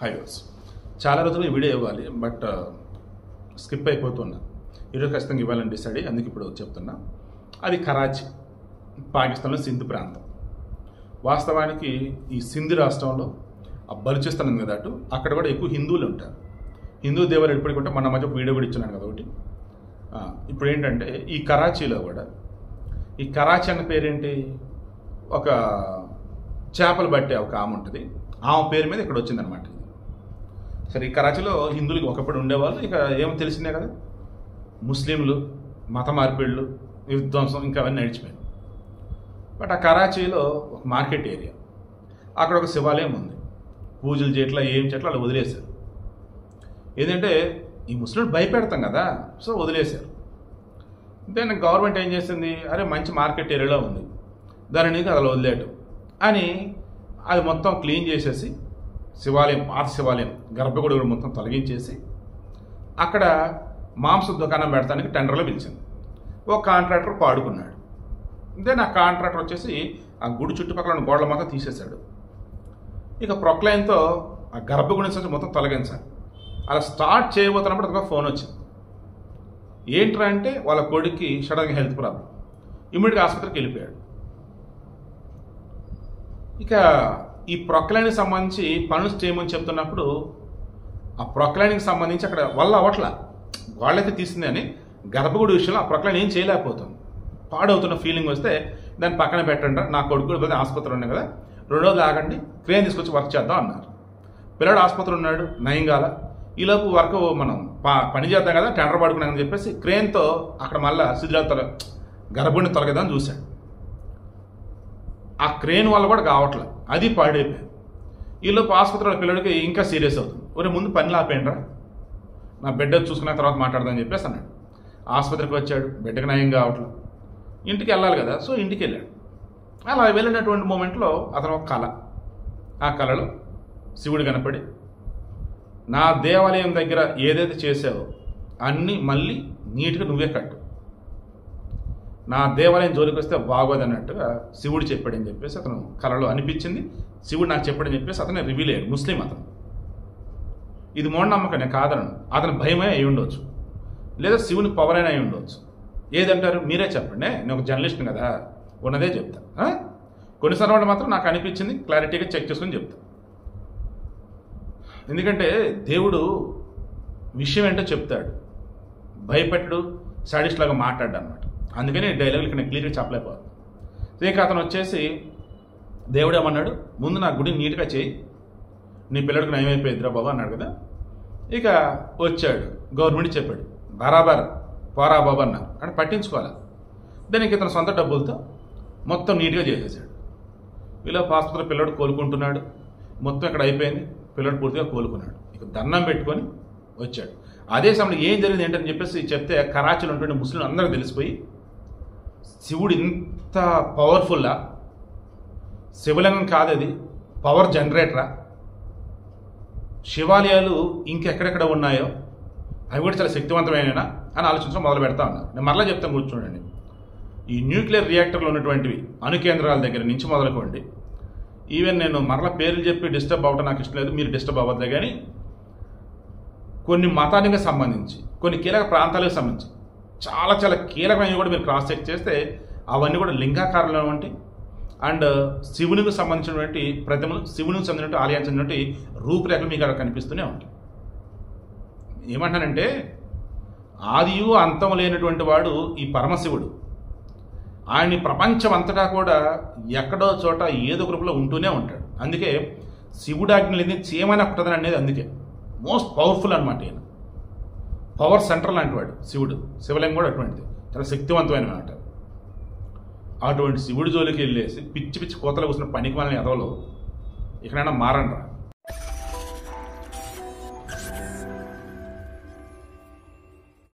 Highways చాలా రోజులు ఈ వీడియో ఇవ్వాలి, బట్ స్కిప్ అయిపోతున్నా. ఈరోజు ఖచ్చితంగా ఇవ్వాలని డిసైడ్ అయ్యి అందుకు ఇప్పుడు చెప్తున్నా. అది కరాచీ, పాకిస్తాన్లో సింధ్ ప్రాంతం. వాస్తవానికి ఈ సింధ్ రాష్ట్రంలో ఆ బలూచిస్తాన్ ఉంది కదా, అక్కడ కూడా ఎక్కువ హిందువులు ఉంటారు. హిందూ దేవాలయం ఎప్పటికంటే మన మధ్య వీడియో కూడా ఇచ్చున్నాను కదా ఒకటి. ఇప్పుడు ఏంటంటే ఈ కరాచీలో కూడా, ఈ కరాచీ అన్న పేరేంటి, ఒక చేపలు పట్టే ఒక ఆమె ఉంటుంది, ఆమె పేరు మీద ఇక్కడ వచ్చిందనమాట. సరే, ఈ కరాచీలో హిందువులకి ఒకప్పుడు ఉండేవాళ్ళు, ఇక ఏమో తెలిసిందే కదా, ముస్లింలు, మత మార్పిళ్ళు, విధ్వంసం ఇంకా అవన్నీ నడిచిపోయాయి. బట్ ఆ కరాచీలో ఒక మార్కెట్ ఏరియా, అక్కడ ఒక శివాలయం ఉంది. పూజలు చేయట్లా, ఏం చేయట్లా, అలా వదిలేశారు. ఏంటంటే ఈ ముస్లింలు భయపెడతాం కదా, సో వదిలేశారు. దెన్ గవర్నమెంట్ ఏం చేసింది, అరే మంచి మార్కెట్ ఏరియాలో ఉంది, దానిని అలా వదిలేయటం అని అది మొత్తం క్లీన్ చేసేసి శివాలయం, పాత శివాలయం గర్భగుడి కూడా మొత్తం తొలగించేసి అక్కడ మాంస దుకాణం పెడతానికి టెండర్లో పిలిచింది. ఒక కాంట్రాక్టర్ పాడుకున్నాడు. దెన్ ఆ కాంట్రాక్టర్ వచ్చేసి ఆ గుడి చుట్టుపక్కల ఉన్న గోడల మొత్తం తీసేశాడు. ఇక ప్రొక్లైన్తో ఆ గర్భగుడి నుంచి మొత్తం తొలగించాలి. అలా స్టార్ట్ చేయబోతున్నప్పుడు ఒక ఫోన్ వచ్చింది. ఏంట్రా అంటే వాళ్ళ కొడుక్కి సడన్గా హెల్త్ ప్రాబ్లం, ఇమ్మీడియట్గా ఆసుపత్రికి వెళ్ళిపోయాడు. ఇక ఈ ప్రొక్లైన్కి సంబంధించి పనులు చేయమని చెప్తున్నప్పుడు ఆ ప్రొక్లైన్కి సంబంధించి అక్కడ వల్ల అవట్లా, వాళ్ళైతే తీసింది అని గర్భగుడి విషయంలో ఆ ప్రొక్లైన్ ఏం చేయలేకపోతుంది. పాడవుతున్న ఫీలింగ్ వస్తే దాన్ని పక్కన పెట్టండి, నా కొడుకు ఆసుపత్రి ఉన్నాయి కదా, 2 రోజులు ఆగండి, క్రేన్ తీసుకొచ్చి వర్క్ చేద్దాం అన్నారు. పిల్లడు ఆసుపత్రి ఉన్నాడు, నయంగాల. ఈలోపు వర్క్ మనం పని చేద్దాం కదా, టెండర్ పడుకున్నామని చెప్పేసి క్రేన్తో అక్కడ మళ్ళీ శిథిలాలు గర్భగుడిని తొలగిద్దామని చూశాడు. ఆ క్రేన్ వల్ల కూడా కావట్లే, అది పాడైపోయింది. ఈలోపు ఆసుపత్రిలో పిల్లడికి ఇంకా సీరియస్ అవుతుంది. ఒరే ముందు పని ఆపేయండిరా, నా బిడ్డ చూసుకున్న తర్వాత మాట్లాడదామని చెప్పేసి అన్నాడు. ఆసుపత్రికి వచ్చాడు, బిడ్డకి నయం కావట్లేదు, ఇంటికి వెళ్ళాలి కదా, సో ఇంటికి వెళ్ళాడు. అలా వెళ్ళినటువంటి మూమెంట్లో అతను ఒక కళ, ఆ కళలో శివుడు కనపడి, నా దేవాలయం దగ్గర ఏదైతే చేసావో అన్నీ మళ్ళీ నీట్గా నువ్వే కట్టు, నా దేవాలయం జోలికి వస్తే బాగోదు అన్నట్టుగా శివుడు చెప్పాడని చెప్పేసి అతను కళలో అనిపించింది. శివుడు నాకు చెప్పాడని చెప్పేసి అతను రివీల్ అయ్యాడు. ముస్లిం అతను. ఇది మూఢనమ్మకం, నేను కాదనను, అతని భయమే అయి ఉండొచ్చు, లేదా శివుని పవర్ అయినా అయి ఉండొచ్చు. ఏదంటారు మీరే చెప్పండి, నేను ఒక జర్నలిస్ట్ని కదా, ఉన్నదే చెప్తా. కొన్నిసార్లు మాత్రం నాకు అనిపించింది, క్లారిటీగా చెక్ చేసుకొని చెప్తా. ఎందుకంటే దేవుడు విషయం ఏంటో చెప్తాడు, భయపెట్టడు, సాడిస్ట్ లాగా మాట్లాడు అనమాట. అందుకని డైలాగులు ఇక్కడ నేను క్లియర్గా చెప్పలేకపోదు. ఇక అతను వచ్చేసి దేవుడు ఏమన్నాడు, ముందు నా గుడిని నీట్గా చేయి, నీ పిల్లడికి నయమైపోయిద్దిరా బాబు అన్నాడు కదా. ఇక వచ్చాడు, గవర్నమెంట్ చెప్పాడు, బరాబర్ పోరా బాబు అన్నారు, అంటే పట్టించుకోవాలి. దానికి ఇతను సొంత డబ్బులతో మొత్తం నీట్గా చేసేసాడు. ఇలా ఆసుపత్రి పిల్లడు కోలుకుంటున్నాడు, మొత్తం ఇక్కడ అయిపోయింది, పిల్లడు పూర్తిగా కోలుకున్నాడు. ఇక దండం పెట్టుకొని వచ్చాడు. అదే సమయంలో ఏం జరిగింది ఏంటని చెప్పేసి చెప్తే కరాచీలో ఉన్నటువంటి ముస్లింలు అందరికీ తెలిసిపోయి, శివుడు ఇంత పవర్ఫుల్లా, శివలింగం కాదది, పవర్ జనరేటరా, శివాలయాలు ఇంకెక్కడెక్కడ ఉన్నాయో అవి కూడా చాలా శక్తివంతమైననా అని ఆలోచించడం మొదలు పెడతా ఉన్నారు. నేను మరలా చెప్తాను, కూర్చోండి. ఈ న్యూక్లియర్ రియాక్టర్లు ఉన్నటువంటివి అణుకేంద్రాల దగ్గర నుంచి మొదలుకోండి, ఈవెన్ నేను మరలా పేర్లు చెప్పి డిస్టర్బ్ అవ్వడం నాకు ఇష్టం లేదు, మీరు డిస్టర్బ్ అవ్వద్దు, కానీ కొన్ని మతానికి సంబంధించి, కొన్ని కీలక ప్రాంతాలకు సంబంధించి చాలా చాలా కీలకమైనవి కూడా మీరు క్రాస్ చెక్ చేస్తే అవన్నీ కూడా లింగాకారంలో ఉంటాయి. అండ్ శివునికి సంబంధించినటువంటి ప్రతిమలు, శివునికి చెందినటువంటి ఆలయానికి చెందినటువంటి రూపురేఖలు మీకు అక్కడ కనిపిస్తూనే ఉంటాయి. ఏమంటానంటే ఆదియు అంతం లేనటువంటి వాడు ఈ పరమశివుడు. ఆయన్ని ప్రపంచం అంతటా కూడా ఎక్కడో చోట ఏదో గ్రూపులో ఉంటూనే ఉంటాడు. అందుకే శివుడాజ్ఞ లేని చీమైన పుట్టదని అనేది అందుకే మోస్ట్ పవర్ఫుల్ అనమాట. ఈయన పవర్ సెంటర్ లాంటి వాడు శివుడు. శివలింగం కూడా అటువంటిది, చాలా శక్తివంతమైన మాట. అటువంటి శివుడి జోలికి వెళ్ళేసి పిచ్చి పిచ్చి కోతలు కూర్చున్న పనికి వాళ్ళని ఎదవలో ఇక్కడైనా మారండ్రా.